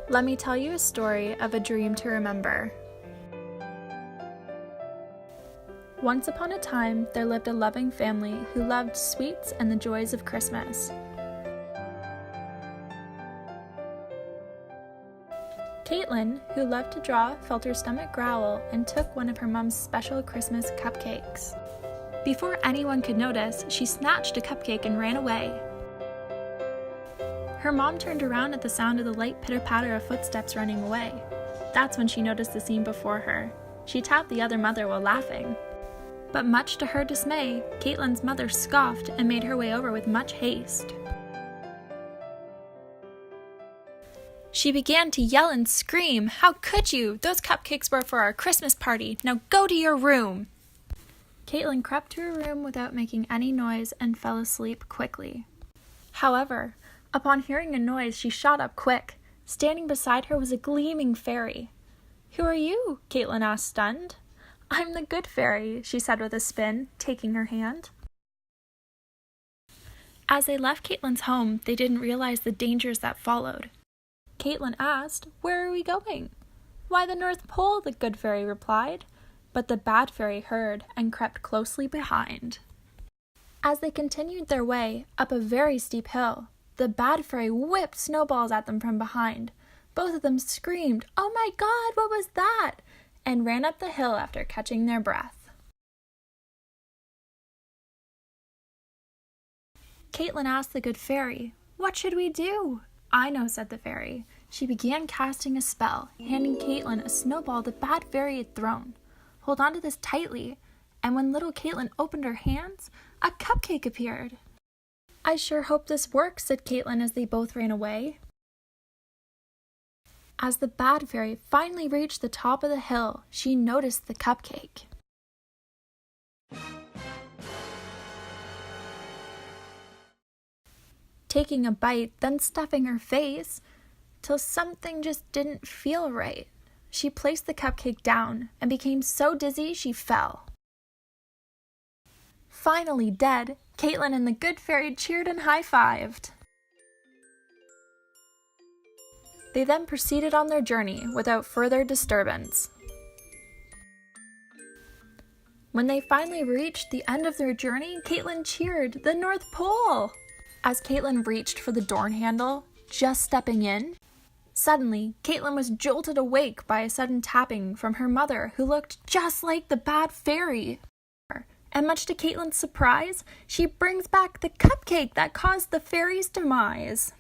Let me tell you a story of a dream to remember. Once upon a time, there lived a loving family who loved sweets and the joys of Christmas. Katelyn, who loved to draw, felt her stomach growl and took one of her mom's special Christmas cupcakes. Before anyone could notice, she snatched a cupcake and ran away. Her mom turned around at the sound of the light pitter-patter of footsteps running away. That's when she noticed the scene before her. She tapped the other mother while laughing. But much to her dismay, Katelyn's mother scoffed and made her way over with much haste. She began to yell and scream, "How could you? Those cupcakes were for our Christmas party. Now go to your room!" Katelyn crept to her room without making any noise and fell asleep quickly. However, upon hearing a noise, she shot up quick. Standing beside her was a gleaming fairy. "Who are you?" Katelyn asked, stunned. "I'm the good fairy," she said with a spin, taking her hand. As they left Katelyn's home, they didn't realize the dangers that followed. Katelyn asked, "Where are we going?" "Why, the North Pole," the good fairy replied. But the bad fairy heard and crept closely behind. As they continued their way up a very steep hill, the bad fairy whipped snowballs at them from behind. Both of them screamed, "Oh my God, what was that?" and ran up the hill after catching their breath. Katelyn asked the good fairy, "What should we do?" "I know," said the fairy. She began casting a spell, handing Katelyn a snowball the bad fairy had thrown. "Hold on to this tightly," and when little Katelyn opened her hands, a cupcake appeared. "I sure hope this works," said Katelyn as they both ran away. As the bad fairy finally reached the top of the hill, she noticed the cupcake. Taking a bite, then stuffing her face, till something just didn't feel right. She placed the cupcake down and became so dizzy she fell. Finally dead, Katelyn and the good fairy cheered and high-fived. They then proceeded on their journey without further disturbance. When they finally reached the end of their journey, Katelyn cheered, "The North Pole!" As Katelyn reached for the door handle, just stepping in, suddenly, Katelyn was jolted awake by a sudden tapping from her mother, who looked just like the bad fairy. And much to Katelyn's surprise, she brings back the cupcake that caused the fairy's demise.